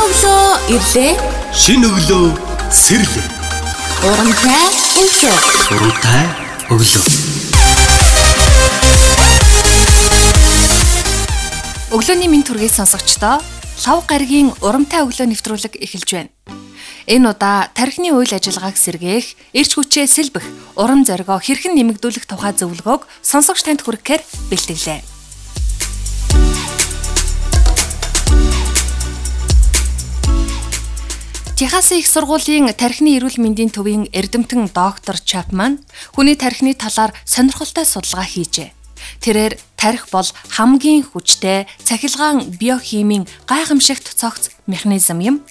өглөө ирлээ. Шинэ өглөө сэрлээ. Урамтай өглөө. Урамтай өглөө. Өглөөний минь түргийг сонсогчдоо лав гаригийн урамтай өглөө нэвтрүүлэг эхэлж байна. Энэ удаа тархины үйл ажиллагааг сэргээх, эрч хүчээ сэлбэх, урам зоригоо хэрхэн нэмэгдүүлэх тухай зөвлөгөөг сонсогч танд хүрэхээр бэлтгэлээ. Техасын их сургуулийн тархины эрүүл мэндийн төвийн эрдэмтэн доктор Чапман хүний тархины талаар сонирхолтой судалгаа хийжээ. Тэрээр тархи бол хамгийн хүчтэй цахилгаан биохимийн гайхамшигт цогц механизм юм.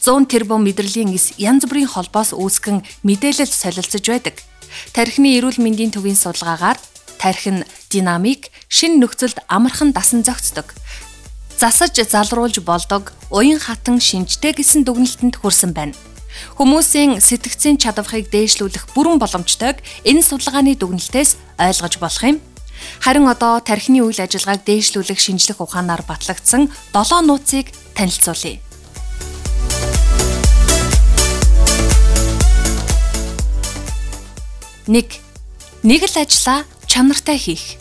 100 тэрбум мэдрэлийн эс янз бүрийн холбоос үүсгэн мэдээлэл солилцож байдаг. Тархины эрүүл мэндийн төвийн судалгаагаар тархи нь динамик, шинэ нөхцөлд амархан дасан зохицдог. Засаж залруулж болдог, уян хатан шинжтэй гэсэн дүгнэлтэнд хүрсэн байна. Хүмүүсийн сэтгцийн чадварыг дээшлүүлэх бүрэн боломжтойг энэ судалгааны дүгнэлтээс ойлгож болох юм. Харин одоо тархины үйл ажиллагааг дээшлүүлэх шинжлэх ухаанаар батлагдсан 7 нууцыг танилцуулъя. 1. Нэг л ажлаа чанартай хийх.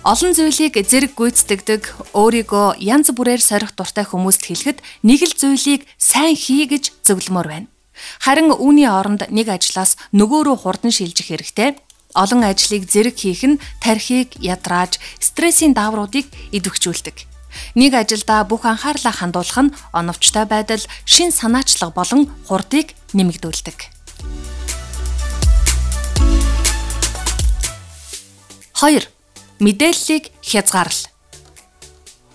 Олон зүйлийг зэрэг гүйцэтгэдэг, өөрийгөө янз бүрээр сорих дуртай хүмүүст хэлэхэд нэг л зүйлийг сайн хий гэж зөвлөмөр байна. Харин үүний оронд нэг ажлаас нөгөө рүү хурдан шилжих хэрэгтэй. Олон ажлыг зэрэг хийх нь тархийг ядрааж, стрессийн даавруудыг идэвхжүүлдэг. Нэг ажилдаа бүх анхаарлаа хандуулах нь оновчтой байдал, шин санаачлага болон хурдыг нэмэгдүүлдэг. 2. Мэдээллийг хязгаарлал.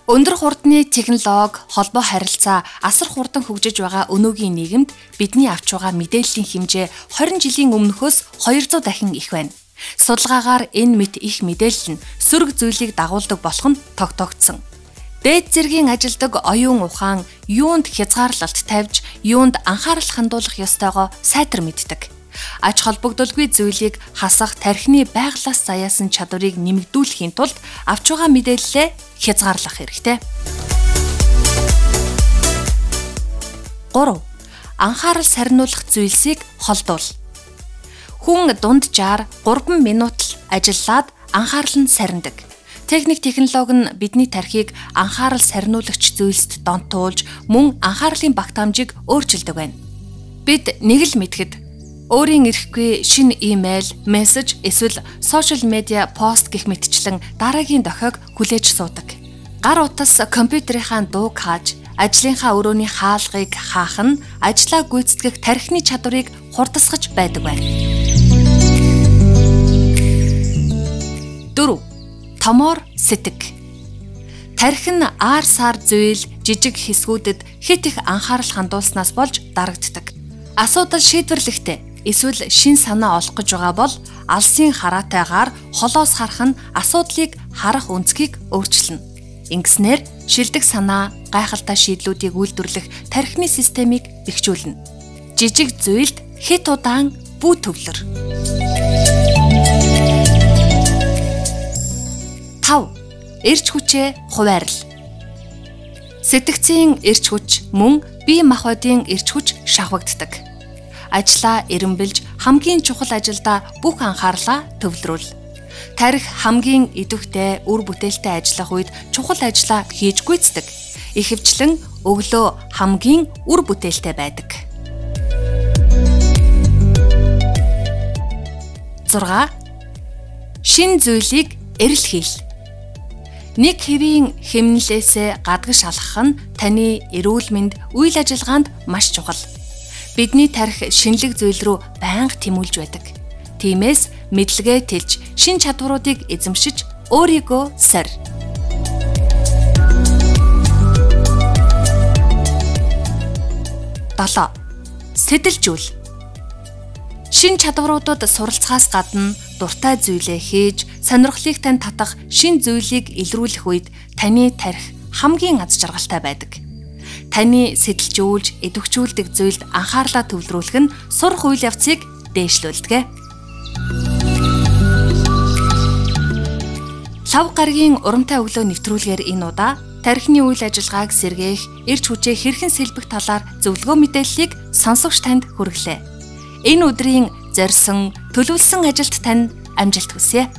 Өндөр хурдны технологи, холбоо харилцаа асар хурдан хөгжиж байгаа өнөөгийн нийгэмд бидний авч байгаа мэдээллийн хэмжээ 20 жилийн өмнөхөөс 200 дахин их байна. Судалгаагаар энэ мэт их мэдээлэл нь сөрөг зүйлийг дагуулдаг болох нь тогтоогдсон. Дээд зэргийн ажилдаг оюун ухаан юунд хязгаарлалт тавьж, юунд анхаарал хандуулах ёстойгоо сайтар мэддэг. Ач холбогдолгүй зүйлийг хасах тархины байглаас заяасан чадварыг нэмэгдүүлэхийн тулд авч байгаа мэдээллээ хязгаарлах хэрэгтэй. 3. Анхаарал сарниулах зүйлсийг холдуул. Хүн дунджаар 3 минут л ажиллаад анхаарал нь сарндаг. Технологи нь бидний тархийг анхаарал сарниулагч зүйлсд донтуулж, мөн анхаарлын багтаамжийг өөрчилдөг байна. Бид нэг л мэдэхэд өөрийн ирэхгүй шинэ имэйл, мессеж эсвэл сошиал медиа пост гэх мэтчлэн дараагийн дохиог хүлээж суудаг. Гар утас компьютерийнхаа дууг хааж, ажлынхаа өрөөний хаалгыг хаах нь ажлаа гүйцэтгэх тархины чадварыг хурдасгаж байдаг байна. 4. Томоор сэтг. Тархи нь аар сар зүйл, жижиг хэсгүүдэд хит их анхаарал хандуулснаас болж дарагддаг. Асуудал шийдвэрлэхдээ эсвэл шин санаа олох гэж байгаа бол алсын хараатайгаар холоос харах нь асуудлыг харах өнцгийг өөрчилнө. Ингэснээр шилдэг санаа, гайхалтай шийдлүүдийг үйлдвэрлэх тархины системийг бэхжүүлнэ. Жижиг зүйлд хит удаан бүү төвлөр. 5. Эрч хүчээ хуваарлал. Сэтгцийн эрч хүч мөн бие махбодын эрч хүч шавхагддаг. Ажлаа эренбэлж хамгийн чухал ажилдаа бүх анхаарлаа төвлөрүүл. Тархи хамгийн идэвхтэй, үр бүтээлтэй ажиллах үед чухал ажлаа хийж гүйцэтгэг. Ихэвчлэн өглөө хамгийн үр бүтээлтэй байдаг. 6. Шинэ зүйлийг эрэл хийл. Нэг хэвийн хэмнэлээсээ гадагш алхах нь таны эрүүл мэнд, үйл ажиллагаанд маш чухал. Бидний тархи шинэлэг зүйл рүү байнга тэмүүлж байдаг. Тиймээс мэдлэгээ тэлж, шин чадваруудыг эзэмшиж, өөрийгөө сорь. 7. Сэтэлжүүл. Шин чадваруудад суралцахаас гадна дуртай зүйлээ хийж, сонирхлыг тань татах шин зүйлийг илрүүлэх үед таны тархи хамгийн аз жаргалтай байдаг. Таны сэтэлжүүлж, идэвхжүүлдэг зүйлд анхаарлаа төвлөрүүлэх нь сурах үйл явцыг дээшлүүлдэг. Лав гаригийн урамтай өглөө нэвтрүүлгээр энэ удаа тархины үйл ажиллагааг сэргээх, эрч хүчээ хэрхэн сэлбэх талаар зөвлөгөө мэдээллийг сонсогч танд хүргэлээ. Энэ өдрийн зорьсон, төлөвлөсөн ажилд тань амжилт хүсье.